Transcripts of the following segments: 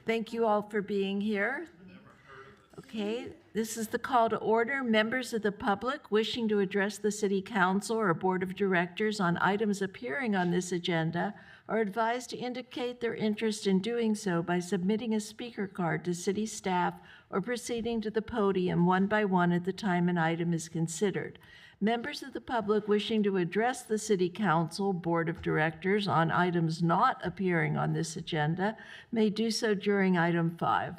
Thank you all for being here. Okay, this is the call to order. Members of the public wishing to address the City Council or Board of Directors on items appearing on this agenda are advised to indicate their interest in doing so by submitting a speaker card to city staff or proceeding to the podium one by one at the time an item is considered. Members of the public wishing to address the City Council, Board of Directors on items not appearing on this agenda may do so during item 5.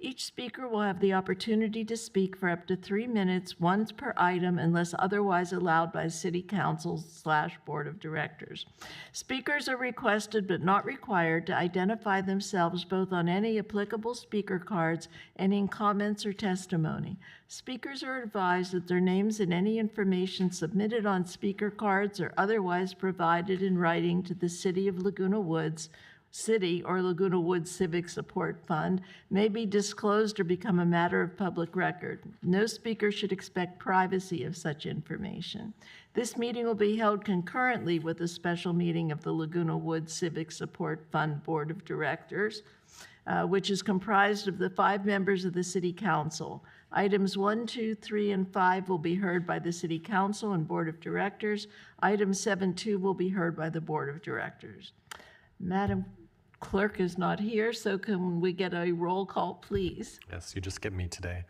Each speaker will have the opportunity to speak for up to 3 minutes, once per item, unless otherwise allowed by City Council/Board of Directors. Speakers are requested but not required to identify themselves both on any applicable speaker cards and in comments or testimony. Speakers are advised that their names and any information submitted on speaker cards or otherwise provided in writing to the City of Laguna Woods, City or Laguna Woods Civic Support Fund may be disclosed or become a matter of public record. No speaker should expect privacy of such information. This meeting will be held concurrently with a special meeting of the Laguna Woods Civic Support Fund Board of Directors, which is comprised of the 5 members of the City Council. Items 1, 2, 3, and 5 will be heard by the City Council and Board of Directors. Item 7.2 will be heard by the Board of Directors. Madam Clerk is not here, so can we get a roll call, please? Yes, you just get me today.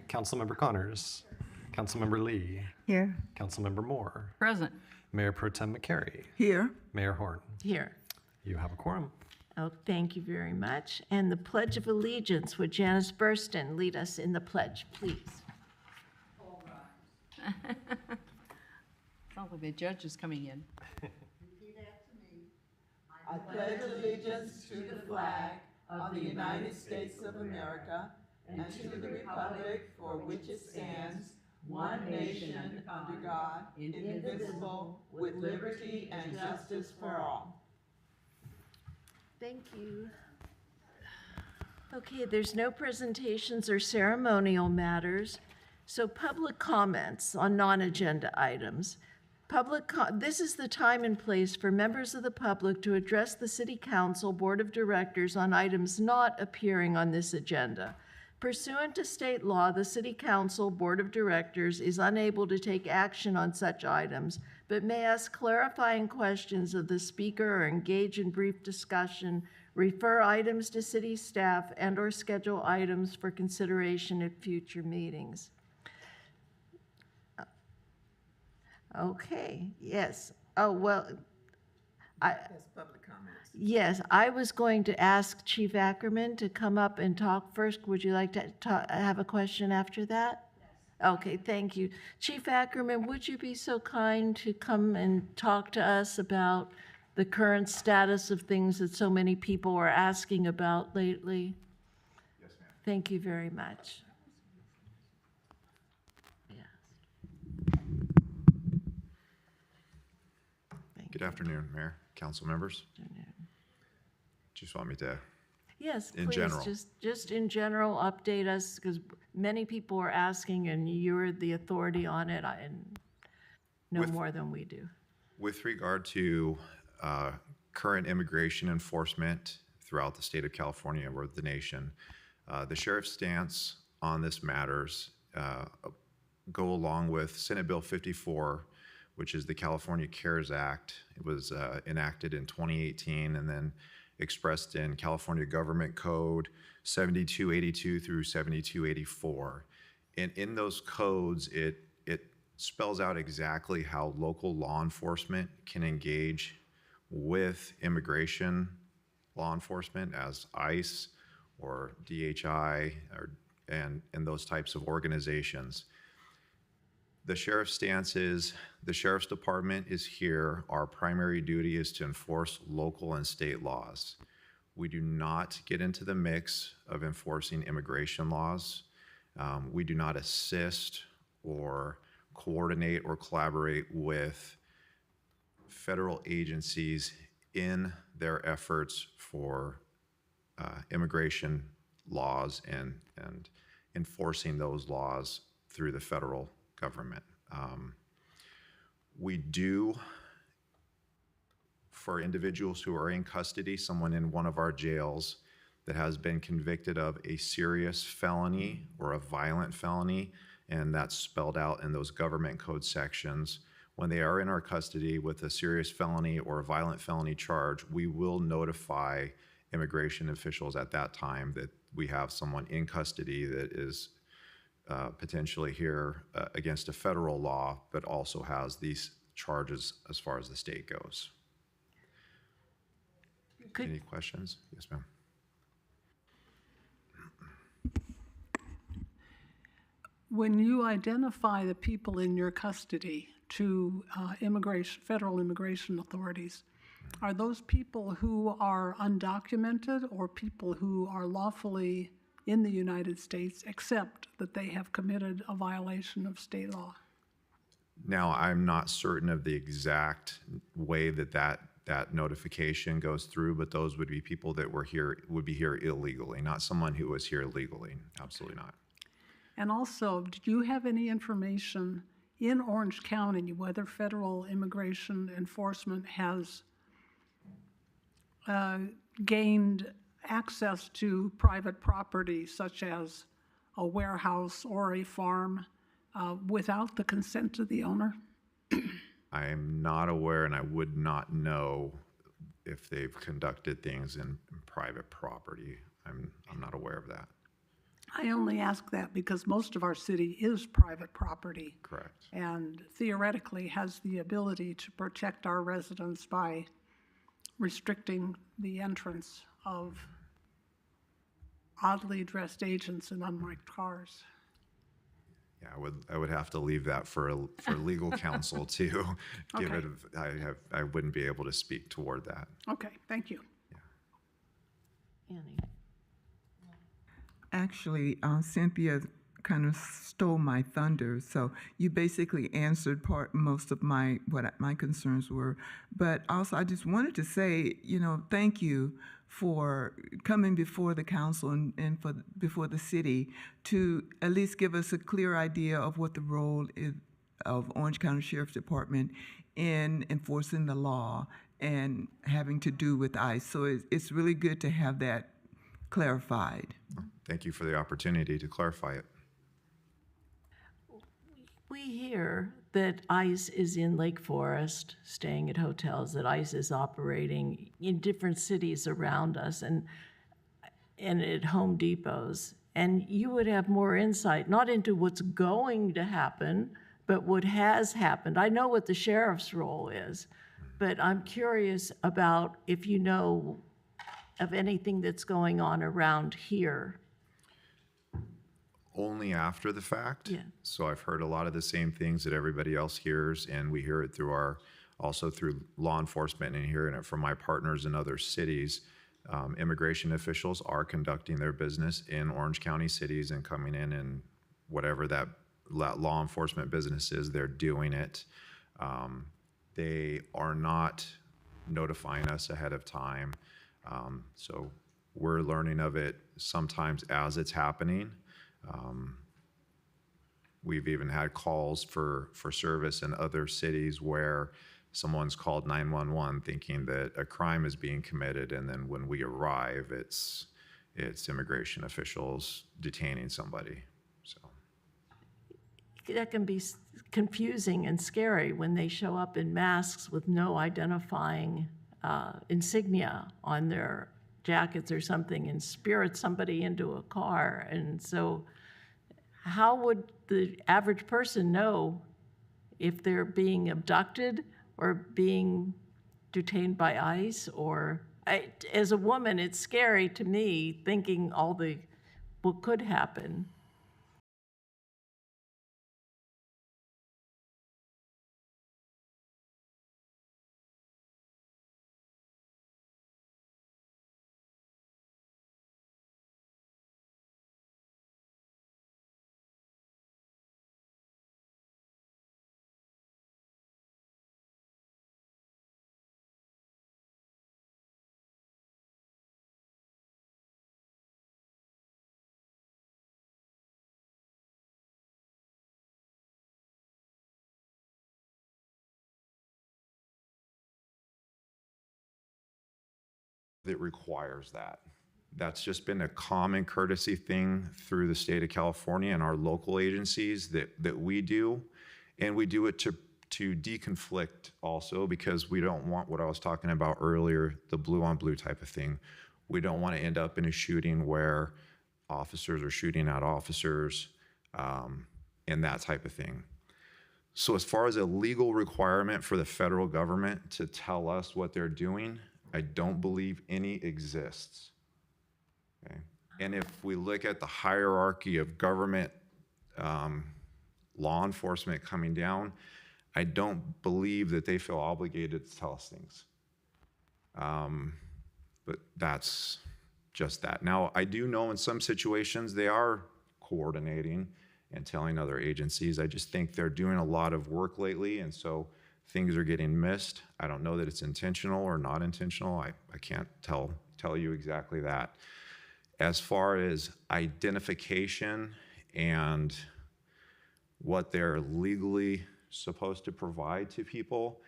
Councilmember Connors. Councilmember Lee. Here. Councilmember Moore. Present. Mayor Pro Tem McCary. Here. Mayor Horn. Here. You have a quorum. Oh, thank you very much. And the Pledge of Allegiance, would Janice Burston lead us in the pledge, please? All right. Sounds like the judge is coming in. I pledge allegiance to the flag of the United States of America and to the republic for which it stands, one nation, under God, indivisible, with liberty and justice for all. Thank you. Okay, there's no presentations or ceremonial matters, so public comments on non-agenda items. This is the time and place for members of the public to address the City Council Board of Directors on items not appearing on this agenda. Pursuant to state law, the City Council Board of Directors is unable to take action on such items, but may ask clarifying questions of the speaker or engage in brief discussion, refer items to city staff, and/or schedule items for consideration at future meetings. Okay, yes. Oh, well, That's public comments. yes, I was going to ask Chief Ackerman to come up and talk first. Would you like to have a question after that? Yes. Okay, thank you. Chief Ackerman, would you be so kind to come and talk to us about the current status of things that so many people are asking about lately? Yes, ma'am. Thank you very much. Good afternoon, Mayor, council members. Just want me to, Yes, in please, general. just in general, update us, because many people are asking, and you're the authority on it, and know With- more than we do. with regard to current immigration enforcement throughout the state of California or the nation, the sheriff's stance on this matters go along with Senate Bill 54, which is the California CARES Act. It was enacted in 2018 and then expressed in California Government Code 7282 through 7284. And in those codes, it spells out exactly how local law enforcement can engage with immigration law enforcement as ICE or DHI and those types of organizations. The sheriff's stance is the sheriff's department is here. Our primary duty is to enforce local and state laws. We do not get into the mix of enforcing immigration laws. We do not assist or coordinate or collaborate with federal agencies in their efforts for immigration laws and enforcing those laws through the federal government. We do, for individuals who are in custody, someone in one of our jails, that has been convicted of a serious felony or a violent felony, and that's spelled out in those government code sections. When they are in our custody with a serious felony or a violent felony charge, we will notify immigration officials at that time that we have someone in custody that is potentially here against a federal law, but also has these charges as far as the state goes. Any questions? Yes, ma'am. When you identify the people in your custody to federal immigration authorities, are those people who are undocumented or people who are lawfully in the United States except that they have committed a violation of state law? Now, I'm not certain of the exact way that notification goes through, but those would be people that would be here illegally, not someone who was here legally. Absolutely not. And also, do you have any information in Orange County whether federal immigration enforcement has gained access to private property such as a warehouse or a farm without the consent of the owner? I am not aware, and I would not know if they've conducted things in private property. I'm not aware of that. I only ask that because most of our city is private property. Correct. And theoretically has the ability to protect our residents by restricting the entrance of oddly dressed agents in unmarked cars. Yeah, I would have to leave that for legal counsel to give Okay. it. I wouldn't be able to speak toward that. Okay, thank you. Annie. Actually, Cynthia kind of stole my thunder, so you basically answered most of my concerns were. But also, I just wanted to say, thank you for coming before the council and before the city to at least give us a clear idea of what the role is of Orange County Sheriff's Department in enforcing the law and having to do with ICE. So it's really good to have that clarified. Thank you for the opportunity to clarify it. We hear that ICE is in Lake Forest, staying at hotels, that ICE is operating in different cities around us and at Home Depots. And you would have more insight, not into what's going to happen, but what has happened. I know what the sheriff's role is, but I'm curious about if you know of anything that's going on around here. Only after the fact. Yeah. So I've heard a lot of the same things that everybody else hears, and we hear it also through law enforcement and hearing it from my partners in other cities. Immigration officials are conducting their business in Orange County cities and coming in and whatever that law enforcement business is, they're doing it. They are not notifying us ahead of time. So we're learning of it sometimes as it's happening. We've even had calls for service in other cities where someone's called 911 thinking that a crime is being committed, and then when we arrive, it's immigration officials detaining somebody. So That can be confusing and scary when they show up in masks with no identifying insignia on their jackets or something and spirit somebody into a car. And so how would the average person know if they're being abducted or being detained by ICE? Or as a woman, it's scary to me thinking what could happen. it requires that. That's just been a common courtesy thing through the state of California and our local agencies that we do. And we do it to deconflict also, because we don't want what I was talking about earlier, the blue on blue type of thing. We don't want to end up in a shooting where officers are shooting at officers, and that type of thing. So as far as a legal requirement for the federal government to tell us what they're doing, I don't believe any exists. Okay? And if we look at the hierarchy of government law enforcement coming down, I don't believe that they feel obligated to tell us things. But that's just that. Now, I do know in some situations they are coordinating and telling other agencies. I just think they're doing a lot of work lately, and so things are getting missed. I don't know that it's intentional or not intentional. I can't tell you exactly that. As far as identification and what they're legally supposed to provide to people,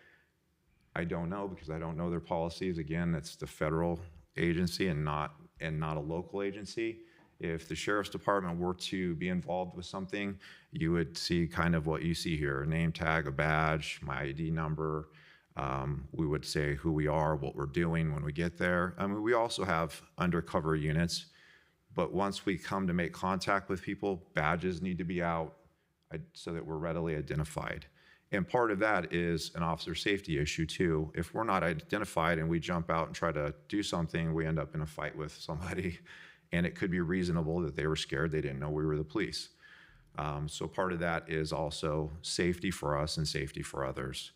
I don't know, because I don't know their policies. Again, it's the federal agency and not a local agency. If the sheriff's department were to be involved with something, you would see kind of what you see here: a name tag, a badge, my ID number. We would say who we are, what we're doing when we get there. I mean, we also have undercover units, but once we come to make contact with people, badges need to be out so that we're readily identified. And part of that is an officer safety issue too. If we're not identified and we jump out and try to do something, we end up in a fight with somebody, and it could be reasonable that they were scared, they didn't know we were the police. So part of that is also safety for us and safety for others.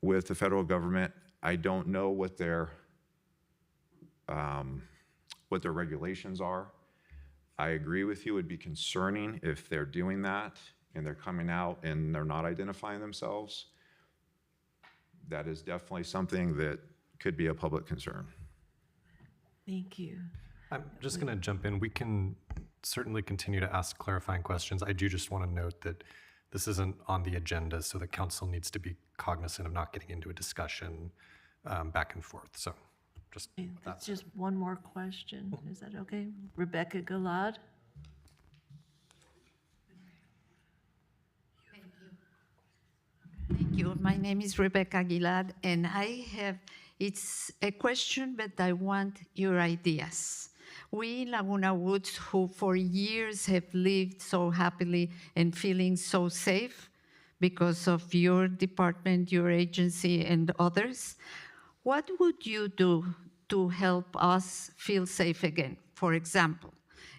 With the federal government, I don't know what their regulations are. I agree with you, it'd be concerning if they're doing that and they're coming out and they're not identifying themselves. That is definitely something that could be a public concern. Thank you. I'm just going to jump in. We can certainly continue to ask clarifying questions. I do just want to note that this isn't on the agenda, so the council needs to be cognizant of not getting into a discussion back and forth. So just That's just one more question. Is that okay? Rebecca Gilad? Thank you. My name is Rebecca Gilad, and it's a question, but I want your ideas. We in Laguna Woods, who for years have lived so happily and feeling so safe because of your department, your agency, and others, what would you do to help us feel safe again? For example,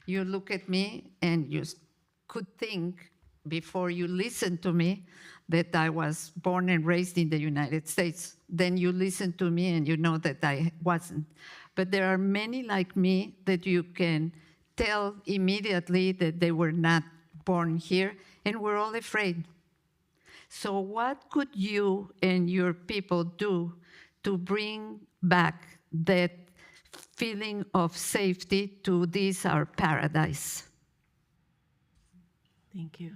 you look at me and you could think, before you listen to me, that I was born and raised in the United States. Then you listen to me and you know that I wasn't. But there are many like me that you can tell immediately that they were not born here, and we're all afraid. So what could you and your people do to bring back that feeling of safety to this, our paradise? Thank you.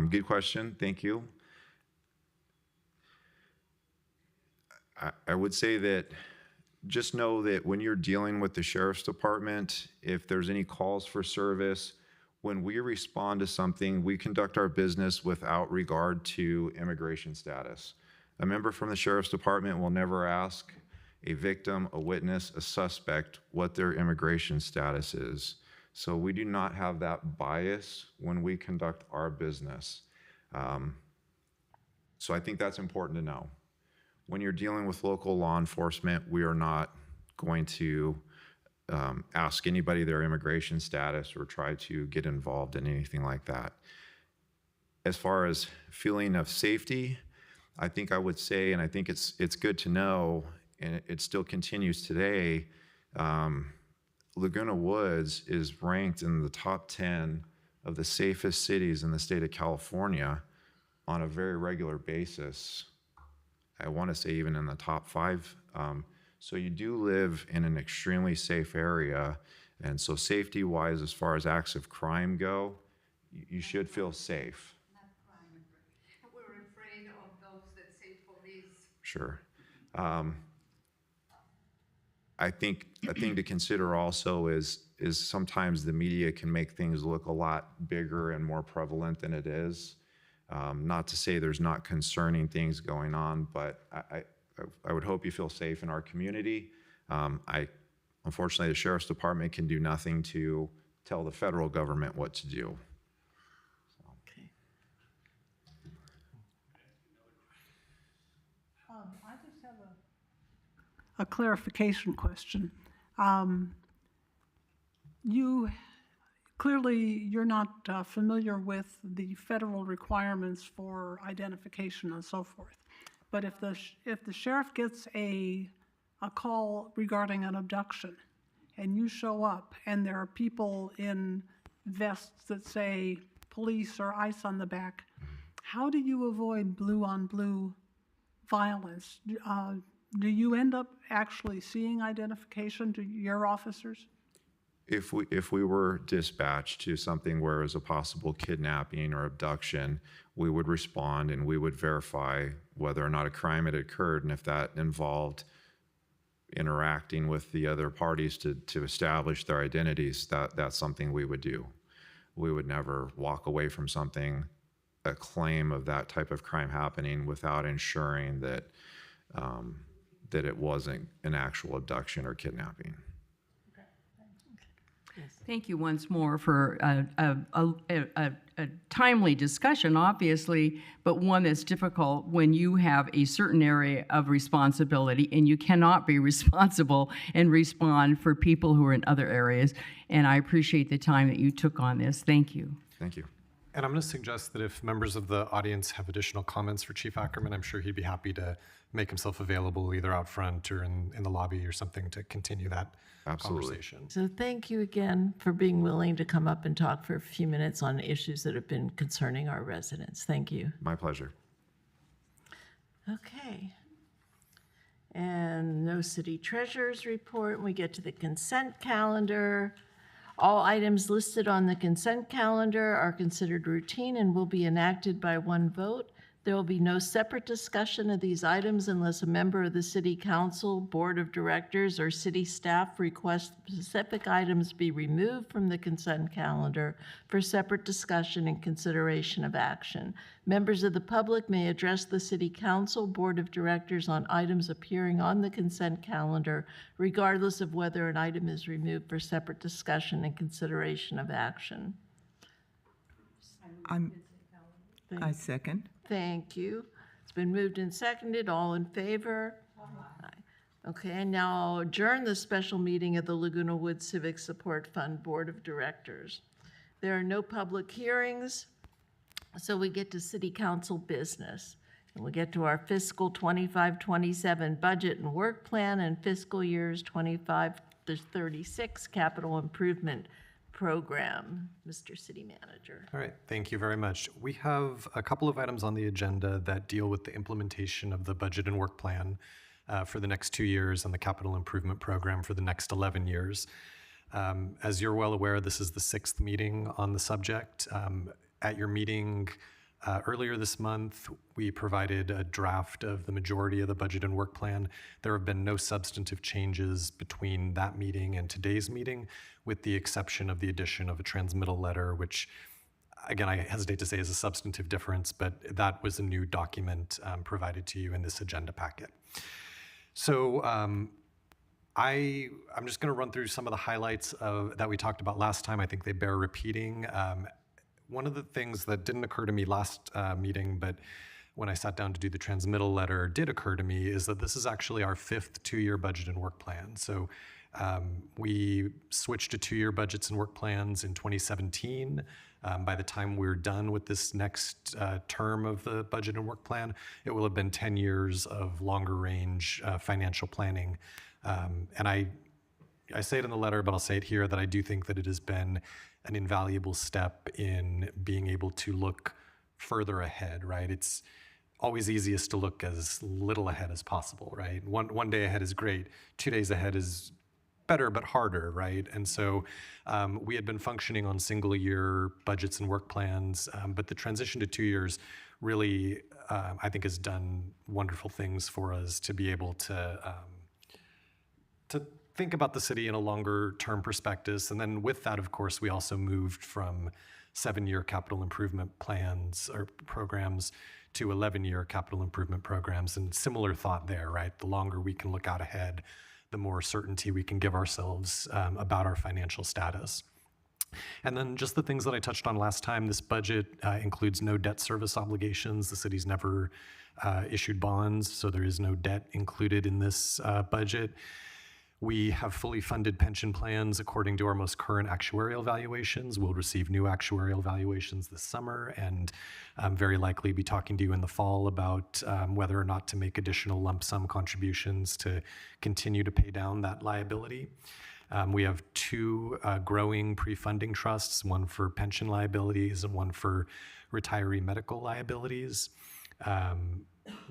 Good question, thank you. I would say that just know that when you're dealing with the sheriff's department, if there's any calls for service, when we respond to something, we conduct our business without regard to immigration status. A member from the sheriff's department will never ask a victim, a witness, a suspect what their immigration status is. So we do not have that bias when we conduct our business. So I think that's important to know. When you're dealing with local law enforcement, we are not going to ask anybody their immigration status or try to get involved in anything like that. As far as feeling of safety, I think I would say, and I think it's good to know, and it still continues today, Laguna Woods is ranked in the top 10 of the safest cities in the state of California on a very regular basis. I want to say even in the top 5. So you do live in an extremely safe area. And so safety-wise, as far as acts of crime go, you should feel safe. Not crime. We're afraid Sure. I think a thing to consider also is sometimes the media can make things look a lot bigger and more prevalent than it is. Not to say there's not concerning things going on, but I would hope you feel safe in our community. Unfortunately, the Sheriff's Department can do nothing to tell the federal government what to do. Okay. I just have a clarification question. You're not familiar with the federal requirements for identification and so forth. But if the sheriff gets a call regarding an abduction, and you show up, and there are people in vests that say police or ICE on the back, how do you avoid blue-on-blue violence? Do you end up actually seeing identification to your officers? If we were dispatched to something where it was a possible kidnapping or abduction, we would respond and we would verify whether or not a crime had occurred, and if that involved interacting with the other parties to establish their identities, that's something we would do. We would never walk away from something, a claim of that type of crime happening, without ensuring that that it wasn't an actual abduction or kidnapping. Thank you once more for a timely discussion, obviously, but one that's difficult when you have a certain area of responsibility and you cannot be responsible and respond for people who are in other areas. And I appreciate the time that you took on this. Thank you. Thank you. And I'm going to suggest that if members of the audience have additional comments for Chief Ackerman, I'm sure he'd be happy to make himself available either out front or in the lobby or something to continue that conversation. So thank you again for being willing to come up and talk for a few minutes on issues that have been concerning our residents. Thank you. My pleasure. Okay. And no city treasurer's report. We get to the consent calendar. All items listed on the consent calendar are considered routine and will be enacted by one vote. There will be no separate discussion of these items unless a member of the City Council, Board of Directors, or City staff requests specific items be removed from the consent calendar for separate discussion and consideration of action. Members of the public may address the City Council, Board of Directors on items appearing on the consent calendar, regardless of whether an item is removed for separate discussion and consideration of action. I second. Thank you. It's been moved and seconded. All in favor? Aye. Okay, and now I'll adjourn the special meeting of the Laguna Woods Civic Support Fund Board of Directors. There are no public hearings, so we get to City Council business. And we get to our fiscal 25-27 budget and work plan and fiscal years 25-36 capital improvement program. Mr. City Manager. All right, thank you very much. We have a couple of items on the agenda that deal with the implementation of the budget and work plan for the next 2 years and the capital improvement program for the next 11 years. As you're well aware, this is the 6th meeting on the subject. At your meeting earlier this month, we provided a draft of the majority of the budget and work plan. There have been no substantive changes between that meeting and today's meeting, with the exception of the addition of a transmittal letter, which, again, I hesitate to say is a substantive difference, but that was a new document provided to you in this agenda packet. So I'm just going to run through some of the highlights that we talked about last time. I think they bear repeating. One of the things that didn't occur to me last meeting, but when I sat down to do the transmittal letter did occur to me, is that this is actually our 5th 2-year budget and work plan. So we switched to 2-year budgets and work plans in 2017. By the time we're done with this next term of the budget and work plan, it will have been 10 years of longer range financial planning. And I say it in the letter, but I'll say it here, that I do think that it has been an invaluable step in being able to look further ahead, right? It's always easiest to look as little ahead as possible, right? One day ahead is great. 2 days ahead is better, but harder, right? And so we had been functioning on single-year budgets and work plans, but the transition to 2 years really, I think, has done wonderful things for us to be able to think about the city in a longer-term perspective. And then with that, of course, we also moved from 7-year capital improvement plans or programs to 11-year capital improvement programs. And similar thought there, right? The longer we can look out ahead, the more certainty we can give ourselves about our financial status. And then just the things that I touched on last time, this budget includes no debt service obligations. The city's never issued bonds, so there is no debt included in this budget. We have fully funded pension plans according to our most current actuarial valuations. We'll receive new actuarial valuations this summer and very likely be talking to you in the fall about whether or not to make additional lump sum contributions to continue to pay down that liability. We have 2 growing pre-funding trusts, one for pension liabilities and one for retiree medical liabilities.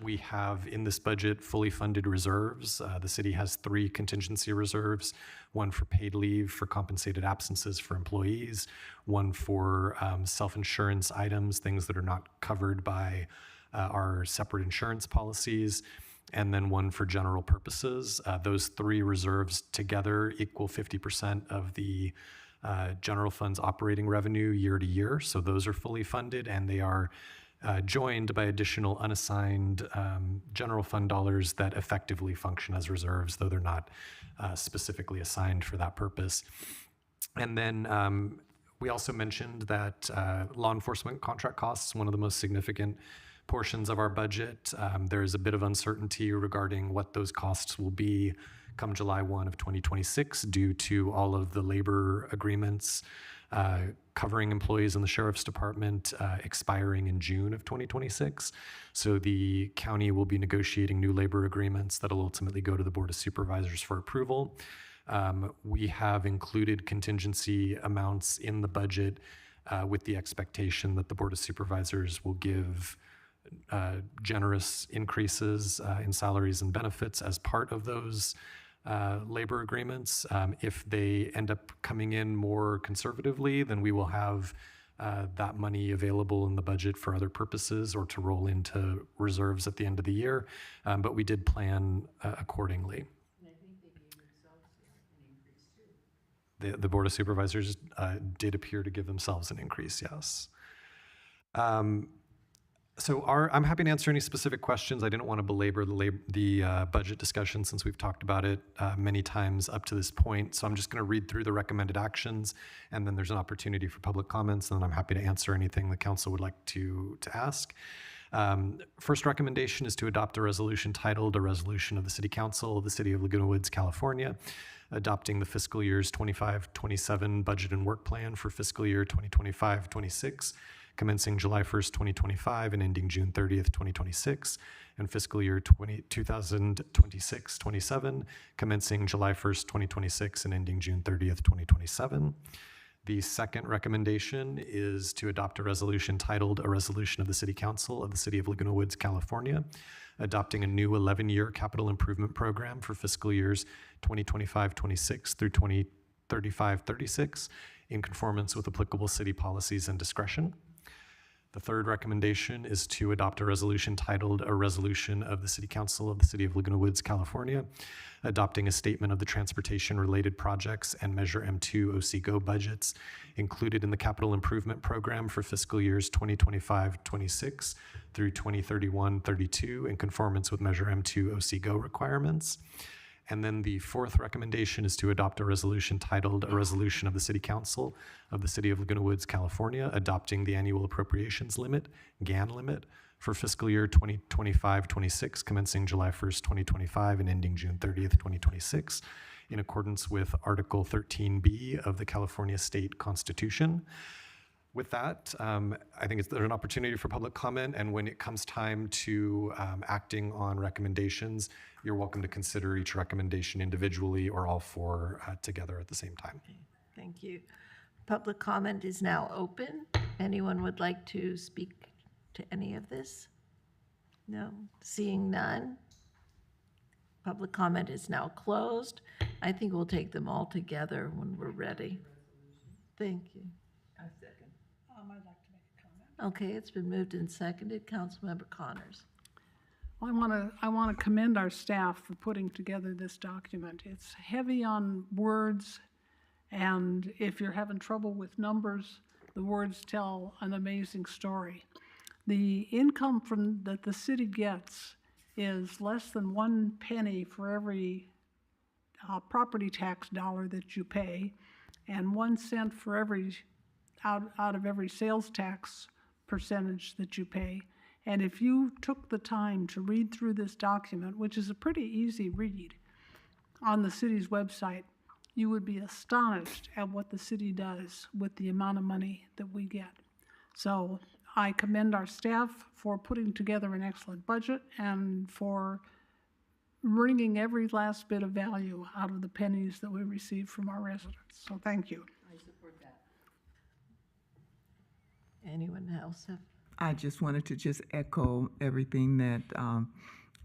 We have in this budget fully funded reserves. The city has 3 contingency reserves, one for paid leave for compensated absences for employees, one for self-insurance items, things that are not covered by our separate insurance policies, and then one for general purposes. Those 3 reserves together equal 50% of the general fund's operating revenue year to year. So those are fully funded, and they are joined by additional unassigned general fund dollars that effectively function as reserves, though they're not specifically assigned for that purpose. And then we also mentioned that law enforcement contract costs, one of the most significant portions of our budget. There is a bit of uncertainty regarding what those costs will be come July 1 of 2026 due to all of the labor agreements covering employees in the Sheriff's Department expiring in June of 2026. So the county will be negotiating new labor agreements that will ultimately go to the Board of Supervisors for approval. We have included contingency amounts in the budget with the expectation that the Board of Supervisors will give generous increases in salaries and benefits as part of those labor agreements. If they end up coming in more conservatively, then we will have that money available in the budget for other purposes or to roll into reserves at the end of the year. But we did plan accordingly. And I think they gave themselves an increase too. The Board of Supervisors did appear to give themselves an increase, yes. So I'm happy to answer any specific questions. I didn't want to belabor the budget discussion since we've talked about it many times up to this point. So I'm just going to read through the recommended actions, and then there's an opportunity for public comments, and then I'm happy to answer anything the council would like to ask. First recommendation is to adopt a resolution titled A Resolution of the City Council of the City of Laguna Woods, California, adopting the fiscal years 25-27 budget and work plan for fiscal year 2025-26, commencing July 1st, 2025 and ending June 30th, 2026, and fiscal year 2026-27, commencing July 1st, 2026 and ending June 30th, 2027. The second recommendation is to adopt a resolution titled A Resolution of the City Council of the City of Laguna Woods, California, adopting a new 11-year capital improvement program for fiscal years 2025-26 through 2035-36 in conformance with applicable city policies and discretion. The third recommendation is to adopt a resolution titled A Resolution of the City Council of the City of Laguna Woods, California, adopting a statement of the transportation-related projects and Measure M2 OC-GO budgets included in the capital improvement program for fiscal years 2025-26 through 2031-32 in conformance with Measure M2 OC-GO requirements. And then the fourth recommendation is to adopt a resolution titled A Resolution of the City Council of the City of Laguna Woods, California, adopting the annual appropriations limit, GAN limit, for fiscal year 2025-26, commencing July 1st, 2025 and ending June 30th, 2026, in accordance with Article 13B of the California State Constitution. With that, I think there's an opportunity for public comment, and when it comes time to acting on recommendations, you're welcome to consider each recommendation individually or all four together at the same time. Thank you. Public comment is now open. Anyone would like to speak to any of this? No? Seeing none. Public comment is now closed. I think we'll take them all together when we're ready. Thank you. I'd like to make a comment. Okay, it's been moved and seconded. Councilmember Connors. I want to commend our staff for putting together this document. It's heavy on words, and if you're having trouble with numbers, the words tell an amazing story. The income that the city gets is less than 1 penny for every property tax dollar that you pay, and 1 cent for every out of every sales tax percentage that you pay. And if you took the time to read through this document, which is a pretty easy read on the city's website, you would be astonished at what the city does with the amount of money that we get. So I commend our staff for putting together an excellent budget and for wringing every last bit of value out of the pennies that we receive from our residents. So thank you. I support that. Anyone else have? I just wanted to just echo everything that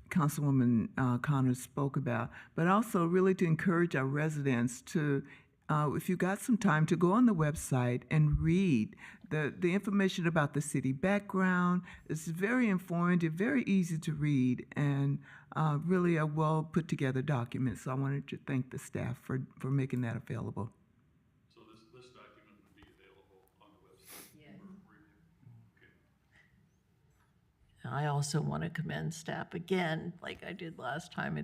Councilwoman Connors spoke about, but also really to encourage our residents to, if you got some time, to go on the website and read the information about the city background. It's very informative, very easy to read, and really a well put together document. So I wanted to thank the staff for making that available. So this document would be available on the website? Yes. Okay. I also want to commend staff again, like I did last time.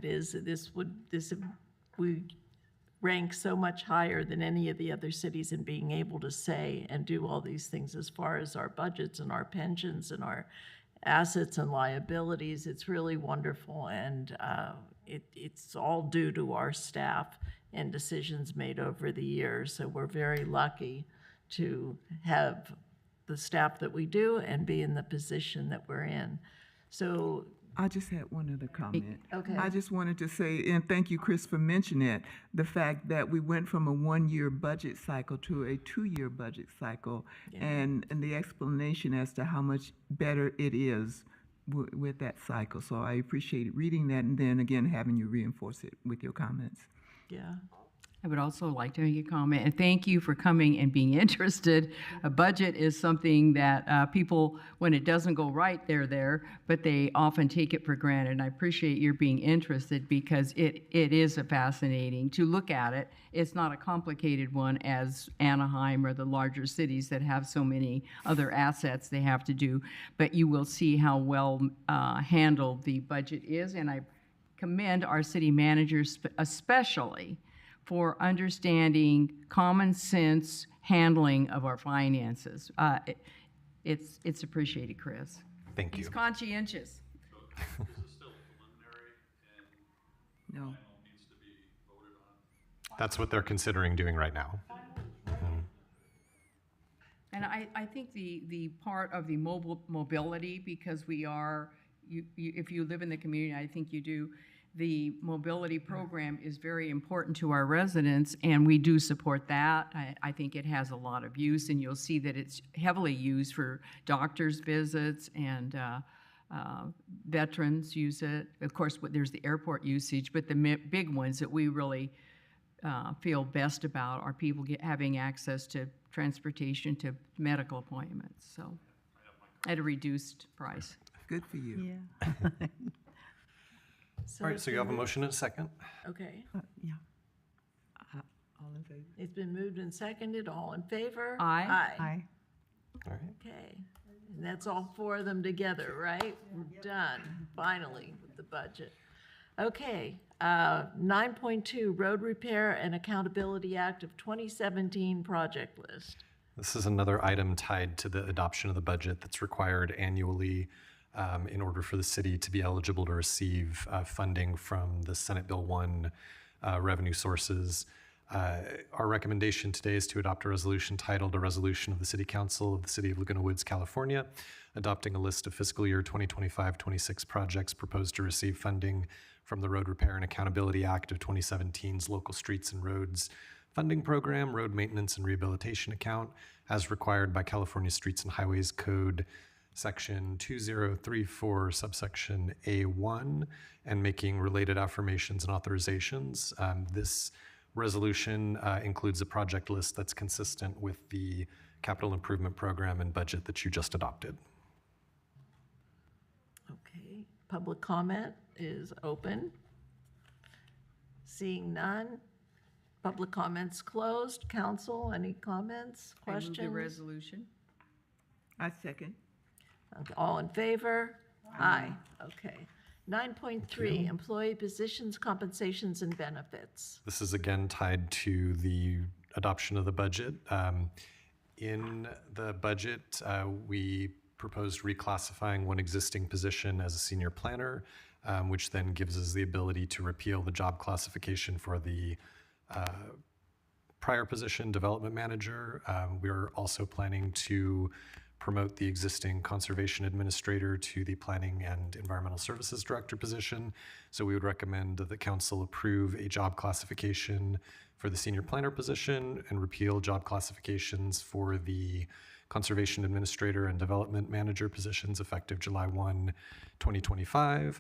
We rank so much higher than any of the other cities in being able to say and do all these things as far as our budgets and our pensions and our assets and liabilities. It's really wonderful, and it's all due to our staff and decisions made over the years. So we're very lucky to have the staff that we do and be in the position that we're in. So I just had one other comment. Okay. I just wanted to say, and thank you, Chris, for mentioning it, the fact that we went from a 1-year budget cycle to a 2-year budget cycle, and the explanation as to how much better it is with that cycle. So I appreciate reading that, and then again having you reinforce it with your comments. yeah. I would also like to make a comment, and thank you for coming and being interested. A budget is something that people, when it doesn't go right, they're there, but they often take it for granted. And I appreciate your being interested because it is a fascinating to look at it. It's not a complicated one as Anaheim or the larger cities that have so many other assets they have to do, but you will see how well handled the budget is, and I commend our city managers especially for understanding common sense handling of our finances. It's appreciated, Chris. Thank you. He's conscientious. Is this still preliminary and No. final needs to be voted on? That's what they're considering doing right now. And I think the part of the mobility, because we are, if you live in the community, I think you do, the mobility program is very important to our residents, and we do support that. I think it has a lot of use, and you'll see that it's heavily used for doctor's visits, and veterans use it. Of course, there's the airport usage, but the big ones that we really feel best about are people having access to transportation to medical appointments, so at a reduced price. Good for you. All right, so you have a motion and a second. Okay. Yeah. All in favor? It's been moved and seconded. All in favor? Aye. Aye. All right. Okay. And that's all 4 of them together, right? We're done, finally, with the budget. Okay, 9.2, Road Repair and Accountability Act of 2017 project list. This is another item tied to the adoption of the budget that's required annually in order for the city to be eligible to receive funding from the Senate Bill 1 revenue sources. Our recommendation today is to adopt a resolution titled, "A Resolution of the City Council of the City of Laguna Woods, California, adopting a list of fiscal year 2025-26 projects proposed to receive funding from the Road Repair and Accountability Act of 2017's Local Streets and Roads Funding Program, Road Maintenance and Rehabilitation Account, as required by California Streets and Highways Code section 2034, subsection A1, and making related affirmations and authorizations. This resolution includes a project list that's consistent with the capital improvement program and budget that you just adopted. Okay, public comment is open. Seeing none, public comments closed. Council, any comments, I move questions? the resolution. I second. Okay, all in favor? Aye. Okay. 9.3, employee positions, compensations, and benefits. This is again tied to the adoption of the budget. In the budget, we proposed reclassifying one existing position as a senior planner, which then gives us the ability to repeal the job classification for the prior position, development manager. We're also planning to promote the existing conservation administrator to the planning and environmental services director position. So we would recommend that the council approve a job classification for the senior planner position and repeal job classifications for the conservation administrator and development manager positions effective July 1, 2025.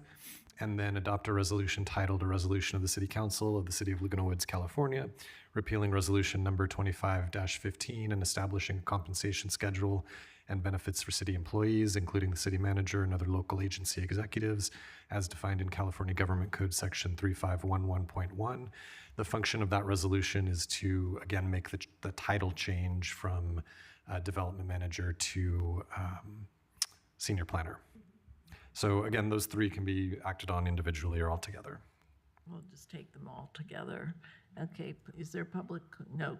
And then adopt a resolution titled A Resolution of the City Council of the City of Laguna Woods, California, repealing resolution number 25-15 and establishing a compensation schedule and benefits for city employees, including the city manager and other local agency executives, as defined in California Government Code Section 3511.1. The function of that resolution is to, again, make the title change from development manager to senior planner. So again, those three can be acted on individually or all together. We'll just take them all together. Okay, is there public, no.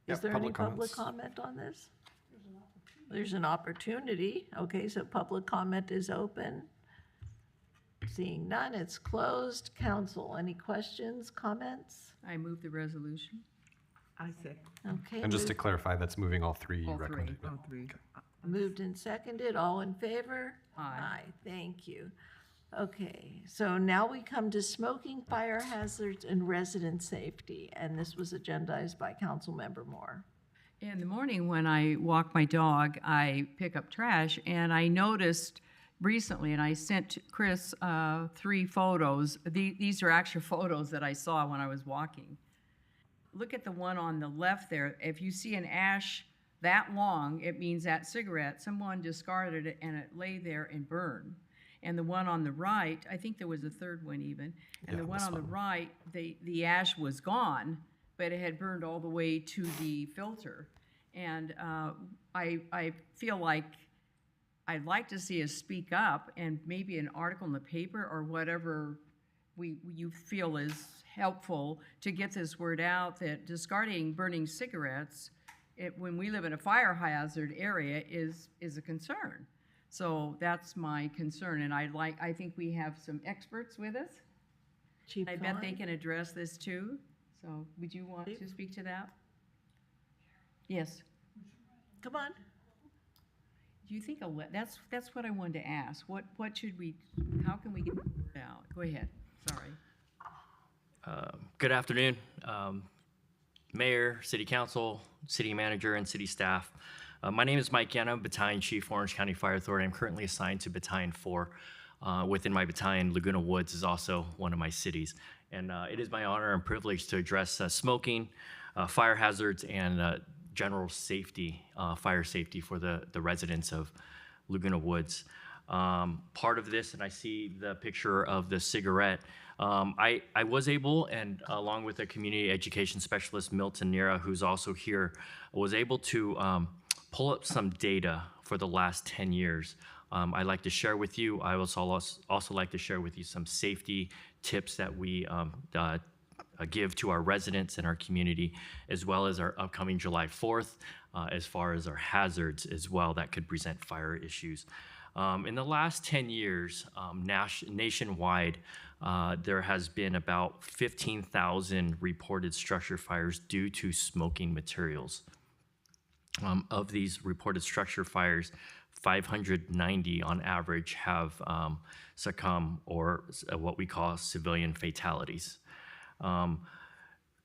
Is Yep, there any public public comments. comment on this? There's an opportunity. Okay, so public comment is open. Seeing none, it's closed. Council, any questions, comments? I move the resolution. I second. Okay, And just to clarify, that's moving all three All three. recommended. All three. moved and seconded, all in favor? Aye. Thank you. Okay, so now we come to smoking, fire hazards, and resident safety, and this was agendized by Councilmember Moore. In the morning when I walk my dog, I pick up trash, and I noticed recently, and I sent Chris 3 photos. These are actual photos that I saw when I was walking. Look at the one on the left there. If you see an ash that long, it means that cigarette, someone discarded it and it lay there and burned. And the one on the right, I think there was a third one even, and the one on the right, the ash was gone, but it had burned all the way to the filter. And I feel like I'd like to see us speak up and maybe an article in the paper or whatever you feel is helpful to get this word out that discarding burning cigarettes when we live in a fire hazard area is a concern. So that's my concern, and I think we have some experts with us. Chief I bet they Thorne? can address this too. So would you want to speak to that? Yes. Come on. Do you think that's what I wanted to ask. What should we? How can we get the word out? Go ahead. Sorry. Good afternoon, Mayor, City Council, City Manager, and City staff. My name is Mike Yanna, Battalion Chief, Orange County Fire Authority. I'm currently assigned to Battalion 4. Within my battalion, Laguna Woods is also one of my cities. And it is my honor and privilege to address smoking, fire hazards, and general safety, fire safety for the residents of Laguna Woods. Part of this, and I see the picture of the cigarette, I was able, and along with the community education specialist, Milton Nira, who's also here, was able to pull up some data for the last 10 years. I'd like to share with you. I also like to share with you some safety tips that we give to our residents and our community, as well as our upcoming July 4th, as far as our hazards as well that could present fire issues. In the last 10 years, nationwide, there has been about 15,000 reported structure fires due to smoking materials. Of these reported structure fires, 590 on average have succumbed or what we call civilian fatalities.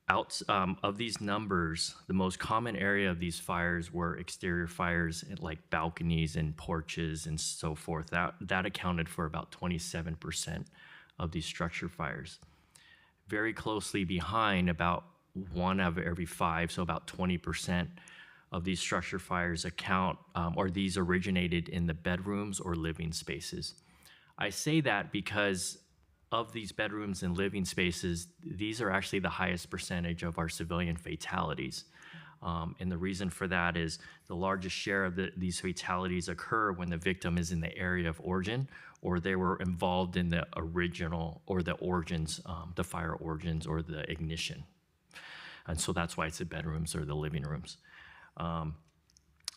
Of these numbers, the most common area of these fires were exterior fires like balconies and porches and so forth. That accounted for about 27% of these structure fires. Very closely behind, about 1 out of every 5, so about 20% of these structure fires these originated in the bedrooms or living spaces. I say that because of these bedrooms and living spaces, these are actually the highest percentage of our civilian fatalities. And the reason for that is the largest share of these fatalities occur when the victim is in the area of origin, or they were involved in the original or the origins, the fire origins or the ignition. And so that's why it's the bedrooms or the living rooms.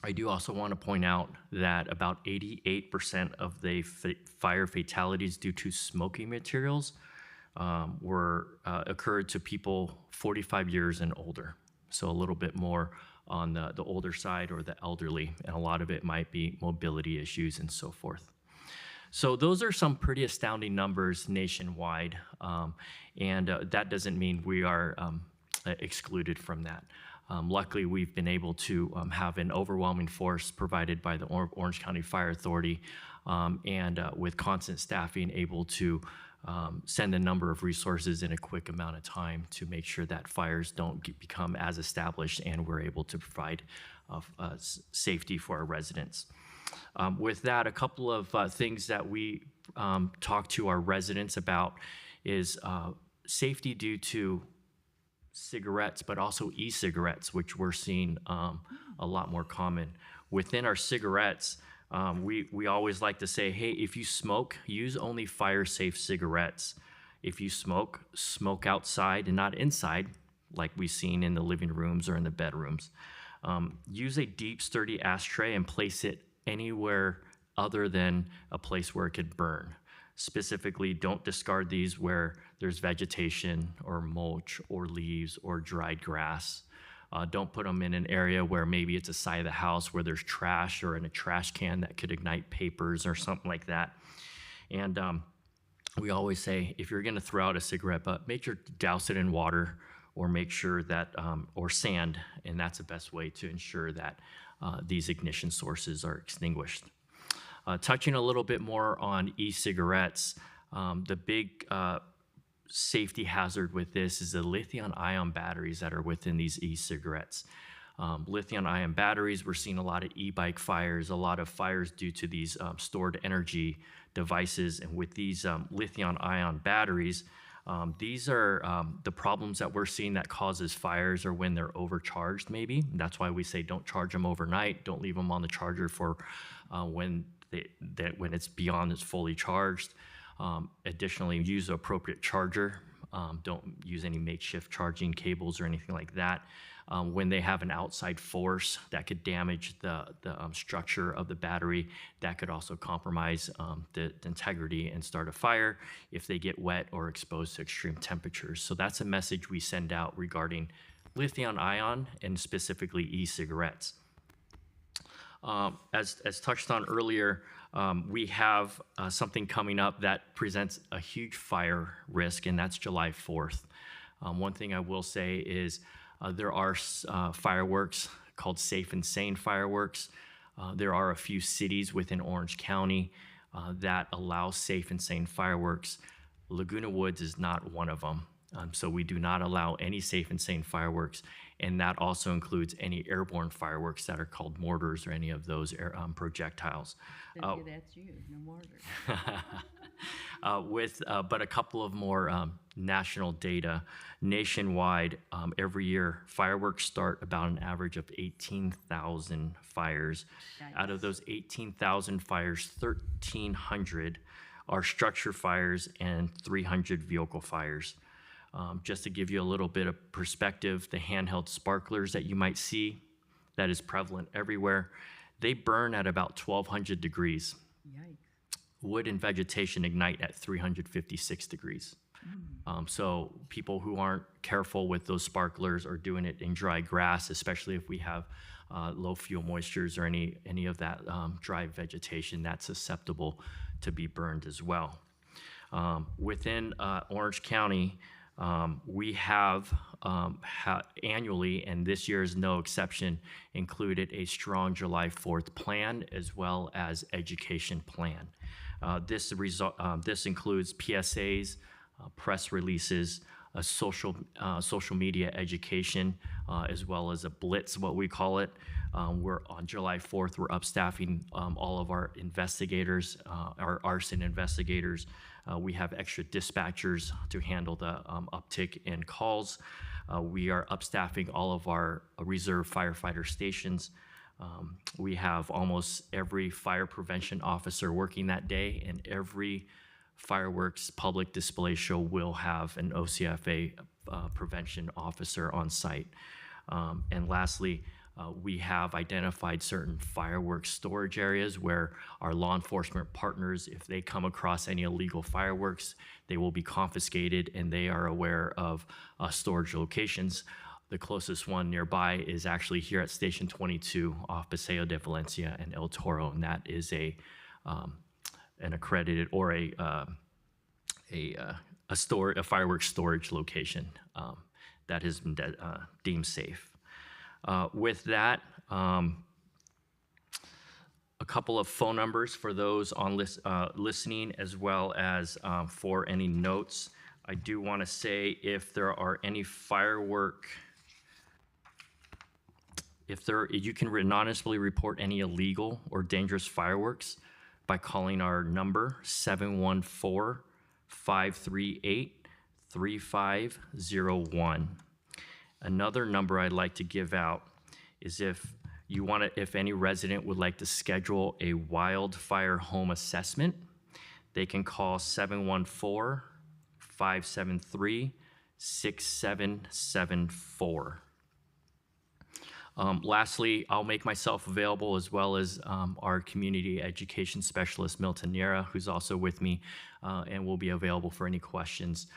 I do also want to point out that about 88% of the fire fatalities due to smoking materials occurred to people 45 years and older. So a little bit more on the older side or the elderly, and a lot of it might be mobility issues and so forth. So those are some pretty astounding numbers nationwide, and that doesn't mean we are excluded from that. Luckily, we've been able to have an overwhelming force provided by the Orange County Fire Authority, and with constant staffing, able to send a number of resources in a quick amount of time to make sure that fires don't become as established, and we're able to provide safety for our residents. With that, a couple of things that we talk to our residents about is safety due to cigarettes, but also e-cigarettes, which we're seeing a lot more common. Within our cigarettes, we always like to say, hey, if you smoke, use only fire-safe cigarettes. If you smoke, smoke outside and not inside, like we've seen in the living rooms or in the bedrooms. Use a deep, sturdy ashtray and place it anywhere other than a place where it could burn. Specifically, don't discard these where there's vegetation or mulch or leaves or dried grass. Don't put them in an area where maybe it's a side of the house where there's trash or in a trash can that could ignite papers or something like that. And we always say, if you're gonna throw out a cigarette butt, make sure to douse it in water or make sure that, or sand, and that's the best way to ensure that these ignition sources are extinguished. Touching a little bit more on e-cigarettes, the big safety hazard with this is the lithium-ion batteries that are within these e-cigarettes. Lithium-ion batteries, we're seeing a lot of e-bike fires, a lot of fires due to these stored energy devices. And with these lithium-ion batteries, these are the problems that we're seeing that causes fires are when they're overcharged maybe. And that's why we say don't charge them overnight, don't leave them on the charger for when it's beyond it's fully charged. Additionally, use the appropriate charger. Don't use any makeshift charging cables or anything like that. When they have an outside force that could damage the structure of the battery, that could also compromise the integrity and start a fire if they get wet or exposed to extreme temperatures. So that's a message we send out regarding lithium-ion and specifically e-cigarettes. As touched on earlier, we have something coming up that presents a huge fire risk, and that's July 4th. One thing I will say is there are fireworks called Safe and Sane fireworks. There are a few cities within Orange County that allow safe and sane fireworks. Laguna Woods is not one of them. So we do not allow any safe and sane fireworks, and that also includes any airborne fireworks that are called mortars or any of those projectiles. That's you, no mortar. But a couple of more national data. Nationwide, every year, fireworks start about an average of 18,000 fires. Out of those 18,000 fires, 1,300 are structure fires and 300 vehicle fires. Just to give you a little bit of perspective, the handheld sparklers that you might see, that is prevalent everywhere, they burn at about 1,200 degrees. Yikes. Wood and vegetation ignite at 356 degrees. So people who aren't careful with those sparklers are doing it in dry grass, especially if we have low fuel moistures or any of that dry vegetation that's susceptible to be burned as well. Within Orange County, We have annually, and this year is no exception, included a strong July 4th plan as well as education plan. This includes PSAs, press releases, social media education, as well as a blitz, what we call it. We're on July 4th, we're upstaffing all of our investigators, our arson investigators. We have extra dispatchers to handle the uptick in calls. We are upstaffing all of our reserve firefighter stations. We have almost every fire prevention officer working that day, and every fireworks public display show will have an OCFA prevention officer on site. And lastly, we have identified certain fireworks storage areas where our law enforcement partners, if they come across any illegal fireworks, they will be confiscated, and they are aware of storage locations. The closest one nearby is actually here at Station 22 off Paseo de Valencia and El Toro, and that is an accredited or a fireworks storage location that has been deemed safe. With that, a couple of phone numbers for those on listening, as well as for any notes. I do want to say if there are any you can anonymously report any illegal or dangerous fireworks by calling our number 714-538-3501. Another number I'd like to give out is if any resident would like to schedule a wildfire home assessment, they can call 714-573-6774. Lastly, I'll make myself available, as well as our community education specialist, Milton Niera, who's also with me, and will be available for any questions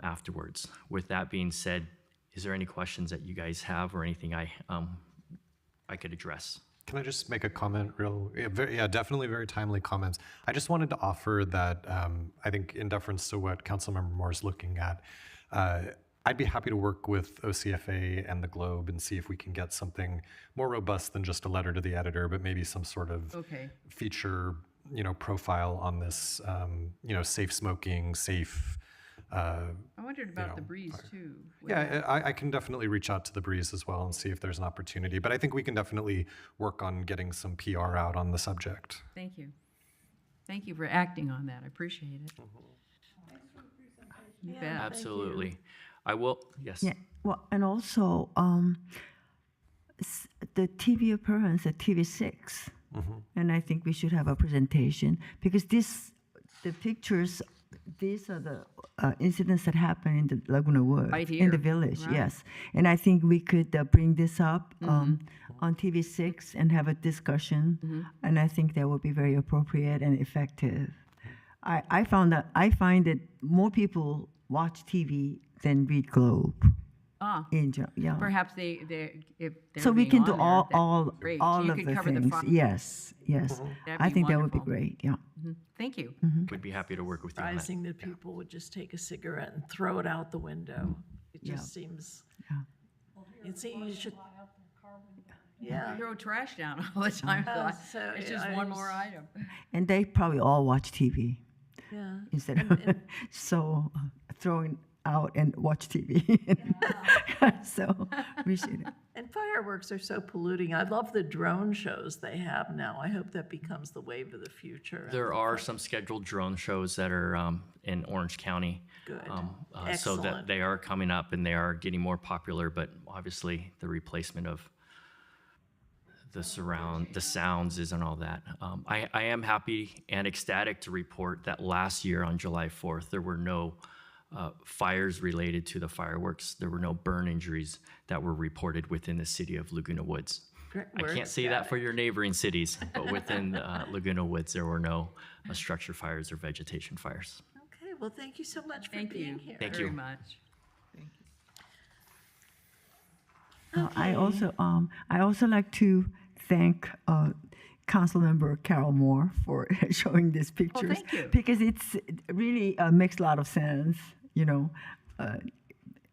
afterwards. With that being said, is there any questions that you guys have or anything I could address? Can I just make a comment? Definitely very timely comments. I just wanted to offer that I think in deference to what Councilmember Moore is looking at, I'd be happy to work with OCFA and the Globe and see if we can get something more robust than just a letter to the editor, but maybe some sort of feature, profile on this, safe smoking, safe. I wondered about the breeze too. Yeah, I can definitely reach out to the breeze as well and see if there's an opportunity. But I think we can definitely work on getting some PR out on the subject. Thank you. Thank you for acting on that. I appreciate it. You bet. Absolutely. I will, yes. Yeah, well, and also the TV appearance at TV6, and I think we should have a presentation because the pictures, these are the incidents that happen in the Laguna Woods, Right in here. the village, Right. yes. And I think we could bring this up on TV6 and have a discussion, and I think that would be very appropriate and effective. I find that more people watch TV than read Globe. In general, yeah. Perhaps if they're So we being can do on there, all that'd be great. of You the could cover the things. front. Yes. That'd I be think that would be wonderful. great. Yeah. Thank you. We'd be happy to work with you on that. Surprising that people would just take a cigarette and throw it out the window. It just seems. It seems you should. Yeah. Throw trash down all the time. So It's just one more item. And they probably all watch TV Yeah. instead of throwing out and watch TV. So we should. And fireworks are so polluting. I love the drone shows they have now. I hope that becomes the wave of the future. There are some scheduled drone shows that are in Orange County. Good. So that Excellent. they are coming up and they are getting more popular, but obviously the replacement of the sounds isn't all that. I am happy and ecstatic to report that last year on July 4th, there were no fires related to the fireworks. There were no burn injuries that were reported within the city of Laguna Woods. Great. I We're can't say that for your neighboring cities, but within Laguna Woods, there were no structure fires or vegetation fires. Okay, well, thank you so much for Thank being you here. Thank very you. much. I also like to thank Councilmember Carol Moore for showing these pictures thank you. because it's really makes a lot of sense.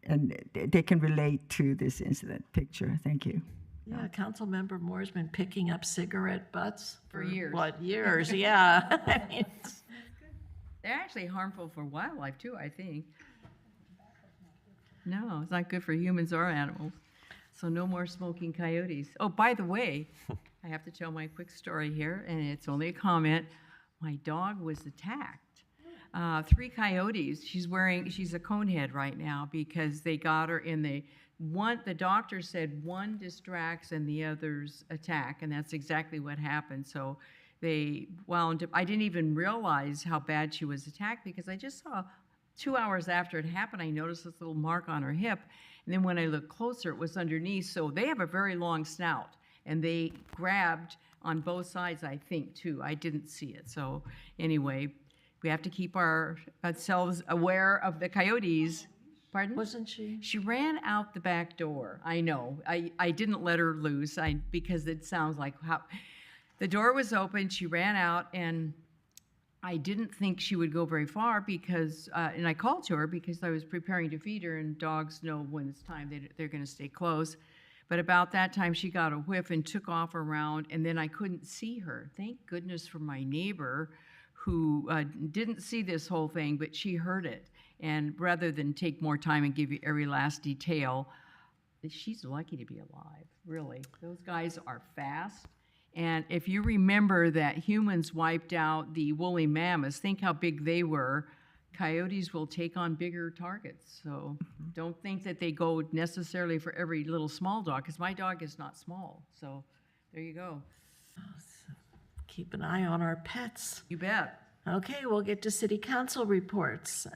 they can relate to this incident picture. Thank you. Yeah, Councilmember Moore's been picking up cigarette butts For years. What, years? Yeah. I mean, They're actually harmful for wildlife too, I think. No, it's not good for humans or animals. So no more smoking coyotes. Oh, by the way, I have to tell my quick story here, and it's only a comment. My dog was attacked. 3 coyotes. She's a conehead right now because they got her in the doctor said one distracts and the others attack, and that's exactly what happened. So they wound up, I didn't even realize how bad she was attacked because I just saw 2 hours after it happened, I noticed this little mark on her hip. And then when I looked closer, it was underneath. So they have a very long snout, and they grabbed on both sides, I think, too. I didn't see it. So anyway, we have to keep ourselves aware of the coyotes. Pardon? wasn't she? She ran out the back door. I know. I didn't let her loose because it sounds like how the door was open. She ran out, and I didn't think she would go very far because, and I called to her because I was preparing to feed her, and dogs know when it's time they're going to stay close. But about that time, she got a whiff and took off around, and then I couldn't see her. Thank goodness for my neighbor who didn't see this whole thing, but she heard it. And rather than take more time and give you every last detail, she's lucky to be alive, really. Those guys are fast. And if you remember that humans wiped out the woolly mammoths, think how big they were. Coyotes will take on bigger targets. So don't think that they go necessarily for every little small dog, because my dog is not small. So there you go. Keep an eye on our pets. You bet. Okay, we'll get to city council reports.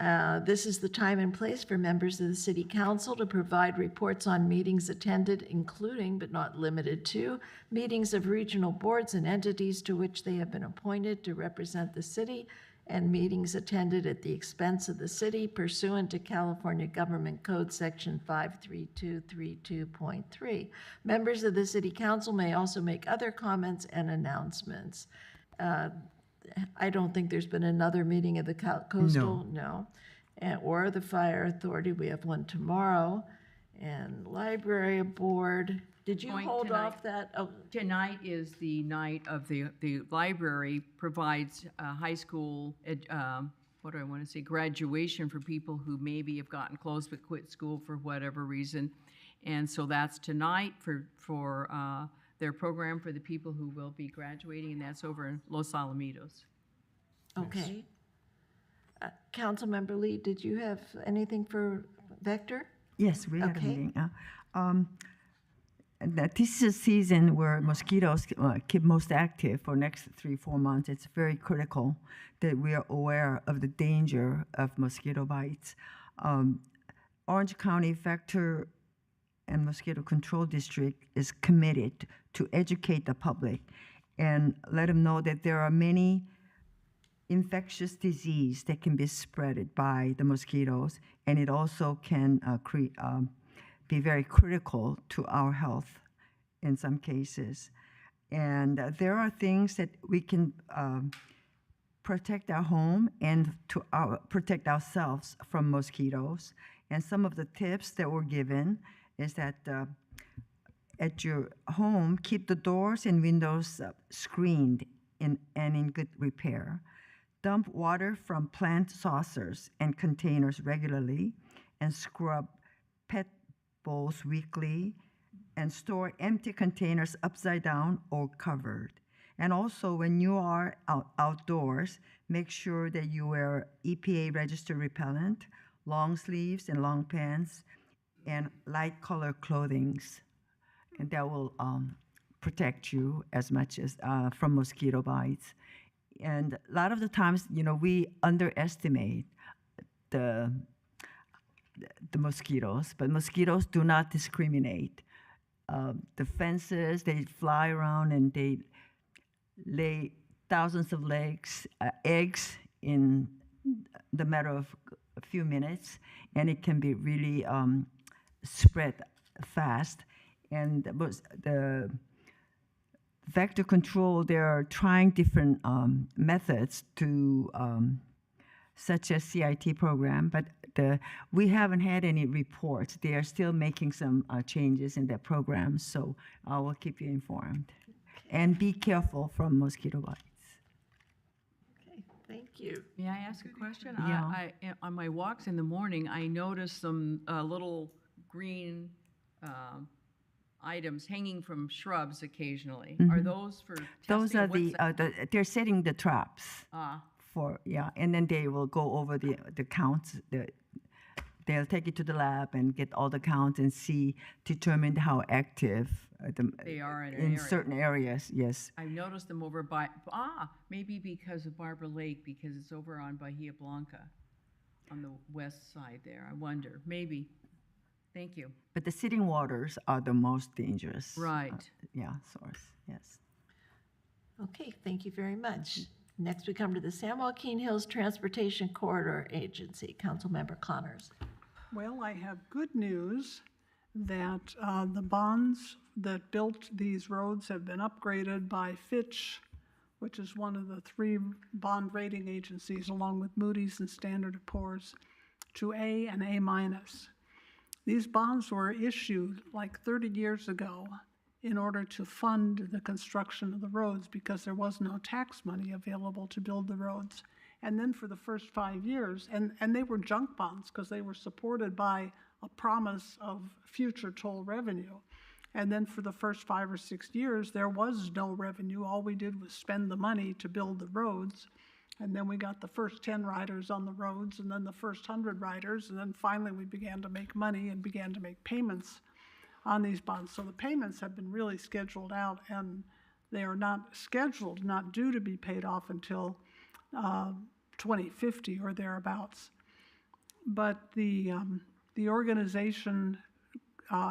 This is the time and place for members of the city council to provide reports on meetings attended, including but not limited to meetings of regional boards and entities to which they have been appointed to represent the city, and meetings attended at the expense of the city pursuant to California Government Code Section 53232.3. Members of the city council may also make other comments and announcements. I don't think there's been another meeting of the coastal, no. Or the fire authority, we have one tomorrow. And library board, did you Point hold tonight. off that? Oh, Tonight is the night of the library provides high school, graduation for people who maybe have gotten close but quit school for whatever reason. And so that's tonight for their program for the people who will be graduating, and that's over in Los Alamitos. okay. Councilmember Lee, did you have anything for Vector? Yes, we had a Okay. meeting. That this is a season where mosquitoes keep most active for next 3-4 months. It's very critical that we are aware of the danger of mosquito bites. Orange County Vector and Mosquito Control District is committed to educate the public and let them know that there are many infectious disease that can be spread by the mosquitoes, and it also can be very critical to our health in some cases. And there are things that we can protect our home and to protect ourselves from mosquitoes. And some of the tips that were given is that at your home, keep the doors and windows screened and in good repair. Dump water from plant saucers and containers regularly, and scrub pet bowls weekly, and store empty containers upside down or covered. And also, when you are outdoors, make sure that you wear EPA registered repellent, long sleeves and long pants, and light color clothings, and that will protect you as much as from mosquito bites. And a lot of the times, we underestimate the mosquitoes, but mosquitoes do not discriminate. The fences, they fly around and they lay thousands of eggs in the matter of a few minutes, and it can be really spread fast. And the vector control, they're trying different methods to such as CIT program, but we haven't had any reports. They are still making some changes in their programs, so I will keep you informed. And be careful from mosquito bites. Okay, thank you. May I ask a question? Yeah. On my walks in the morning, I noticed some little green items hanging from shrubs occasionally. Are those for testing? Those are What's that? they're setting the traps Ah, for, yeah, and then they will go over the counts. They'll take it to the lab and get all the counts and determine how active they are in an in area. certain areas, yes. I've noticed them over maybe because of Barber Lake, because it's over on Bahia Blanca on the west side there. I wonder, maybe. Thank you. But the sitting waters are the most dangerous. Right. Source, yes. Okay, thank you very much. Next, we come to the San Joaquin Hills Transportation Corridor Agency. Councilmember Connors. Well, I have good news that the bonds that built these roads have been upgraded by Fitch, which is one of the 3 bond rating agencies, along with Moody's and Standard & Poor's, to A and A-. These bonds were issued like 30 years ago in order to fund the construction of the roads because there was no tax money available to build the roads. And then for the first 5 years, and they were junk bonds because they were supported by a promise of future toll revenue. And then for the first 5 or 6 years, there was no revenue. All we did was spend the money to build the roads. And then we got the first 10 riders on the roads, and then the first 100 riders, and then finally we began to make money and began to make payments on these bonds. So the payments have been really scheduled out, and they are not due to be paid off until 2050 or thereabouts. But the organization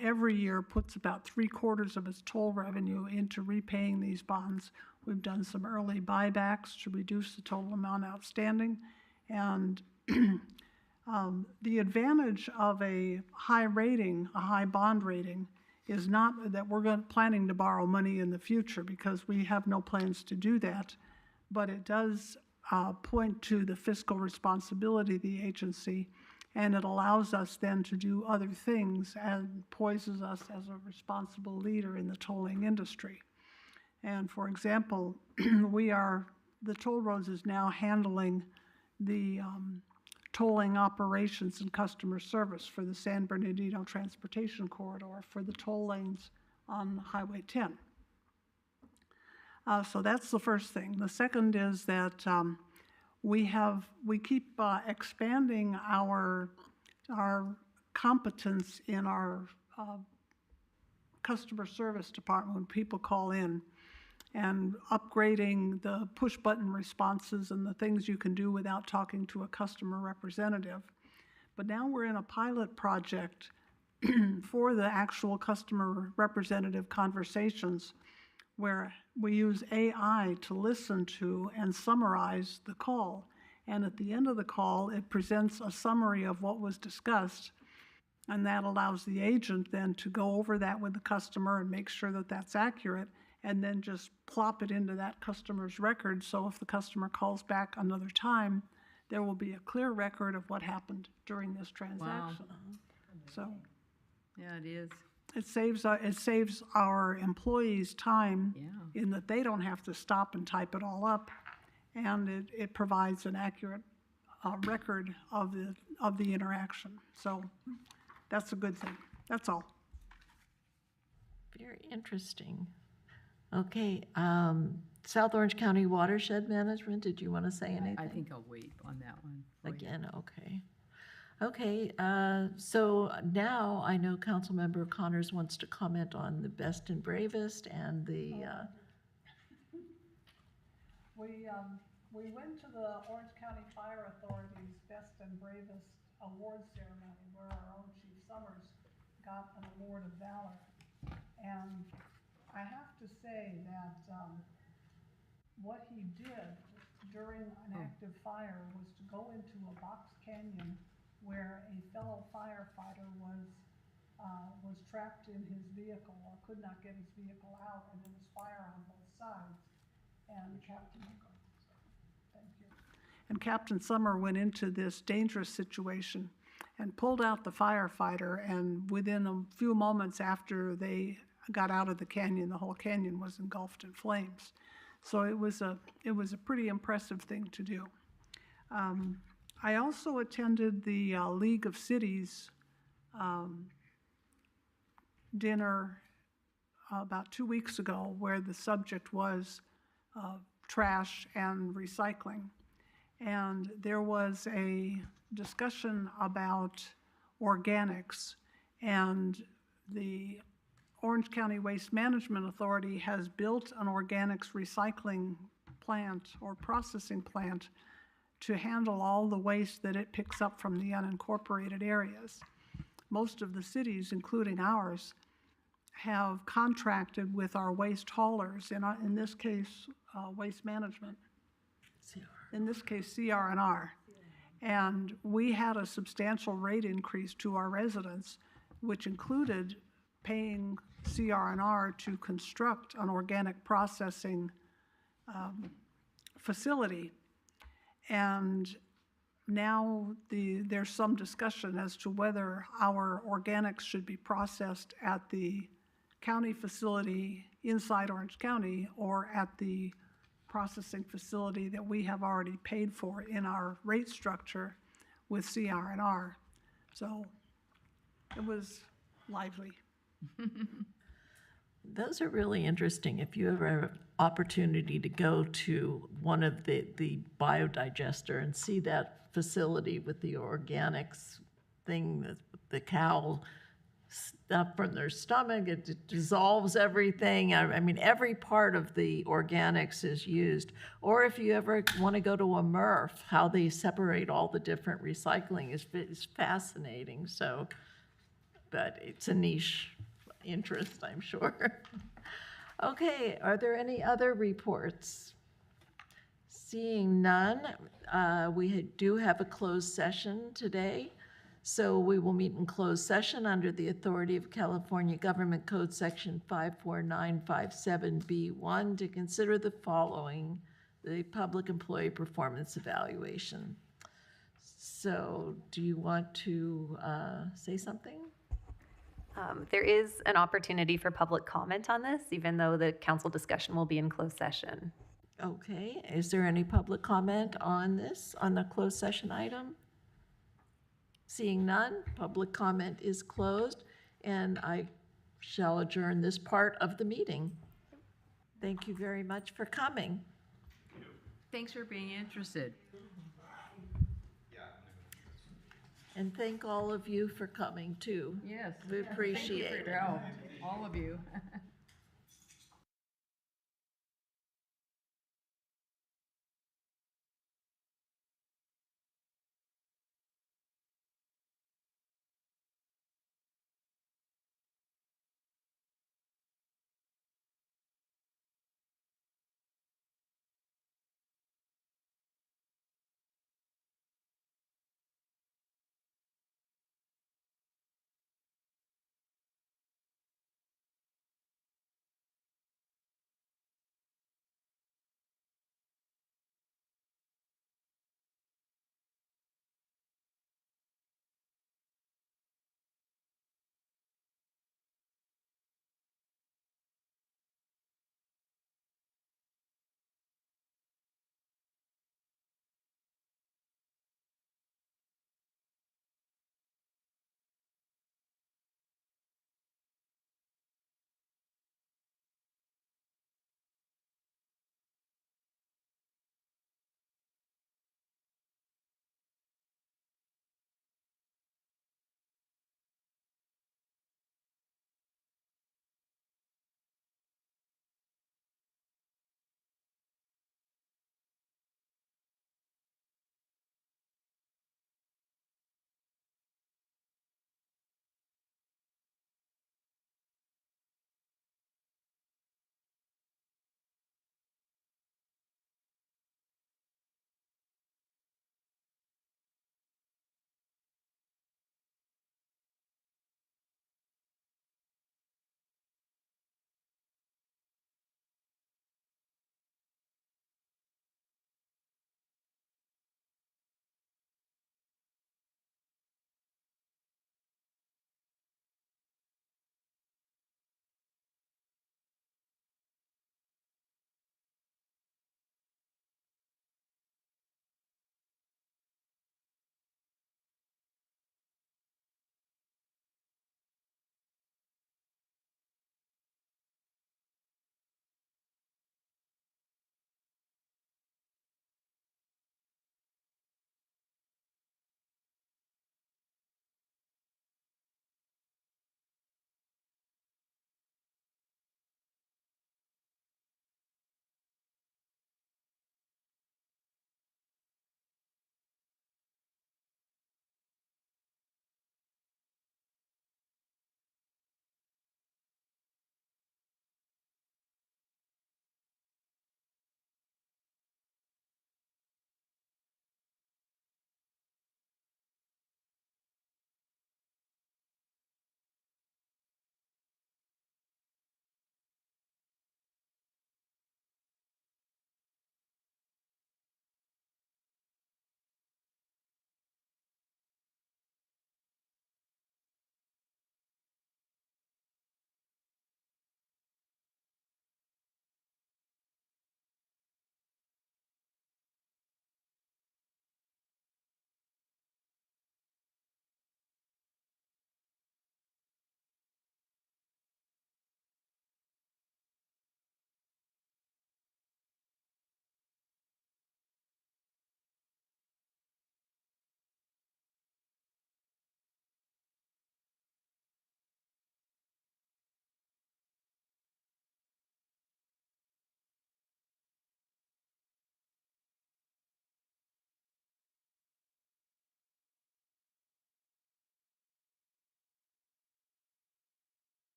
every year puts about 3/4 of its toll revenue into repaying these bonds. We've done some early buybacks to reduce the total amount outstanding. And the advantage of a high rating, a high bond rating, is not that we're planning to borrow money in the future, because we have no plans to do that, but it does point to the fiscal responsibility of the agency, and it allows us then to do other things and poises us as a responsible leader in the tolling industry. And for example, the toll roads is now handling the tolling operations and customer service for the San Bernardino Transportation Corridor for the toll lanes on Highway 10. So that's the first thing. The second is that we keep expanding our competence in our customer service department when people call in, and upgrading the push-button responses and the things you can do without talking to a customer representative. But now we're in a pilot project for the actual customer representative conversations, where we use AI to listen to and summarize the call. And at the end of the call, it presents a summary of what was discussed. And that allows the agent then to go over that with the customer and make sure that that's accurate, and then just plop it into that customer's record. So if the customer calls back another time, there will be a clear record of what happened during this transaction. Wow. So Yeah, it is. it saves our employees time Yeah. in that they don't have to stop and type it all up, and it provides an accurate record of the interaction. So that's a good thing. That's all. Very interesting. Okay, South Orange County Watershed Management, did you want to say anything? I think I'll wait on that one. Again, okay. Okay, so now I know Councilmember Connors wants to comment on the best and bravest and the, We went to the Orange County Fire Authority's Best and Bravest Award Ceremony, where our own Chief Summers got an Award of Valor. And I have to say that what he did during an active fire was to go into a box canyon where a fellow firefighter was trapped in his vehicle or could not get his vehicle out, and there was fire on both sides. And Captain, thank you. And Captain Summer went into this dangerous situation and pulled out the firefighter, and within a few moments after they got out of the canyon, the whole canyon was engulfed in flames. So it was a pretty impressive thing to do. I also attended the League of Cities dinner about 2 weeks ago, where the subject was trash and recycling. And there was a discussion about organics, and the Orange County Waste Management Authority has built an organics recycling plant or processing plant to handle all the waste that it picks up from the unincorporated areas. Most of the cities, including ours, have contracted with our waste haulers, in this case, Waste Management. In this case, CR&R. And we had a substantial rate increase to our residents, which included paying CR&R to construct an organic processing facility. And now there's some discussion as to whether our organics should be processed at the county facility inside Orange County or at the processing facility that we have already paid for in our rate structure with CR&R. So it was lively. Those are really interesting. If you ever have an opportunity to go to one of the biodigester and see that facility with the organics thing, the cow stuff from their stomach, it dissolves everything. I mean, every part of the organics is used. Or if you ever want to go to a MRF, how they separate all the different recycling is fascinating. So, but it's a niche interest, I'm sure. Okay, are there any other reports? Seeing none, we do have a closed session today. So we will meet in closed session under the authority of California Government Code Section 54957B1 to consider the following: the public employee performance evaluation. So do you want to say something? There is an opportunity for public comment on this, even though the council discussion will be in closed session. Okay, is there any public comment on this, on the closed session item? Seeing none, public comment is closed, and I shall adjourn this part of the meeting. Thank you very much for coming. Thanks for being interested. And thank all of you for coming too. Yes. We appreciate Thank you for it. your help, all of you.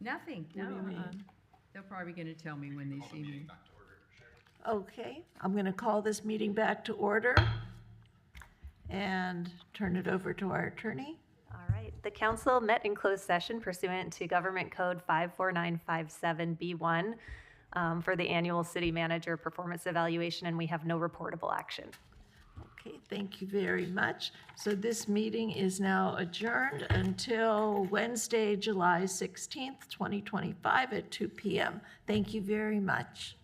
Nothing, no. They're probably going to tell me when they see me. Okay, I'm going to call this meeting back to order and turn it over to our attorney. All right, the council met in closed session pursuant to Government Code 54957B1 for the annual city manager performance evaluation, and we have no reportable action. Okay, thank you very much. So this meeting is now adjourned until Wednesday, July 16th, 2025 at 2 p.m. Thank you very much.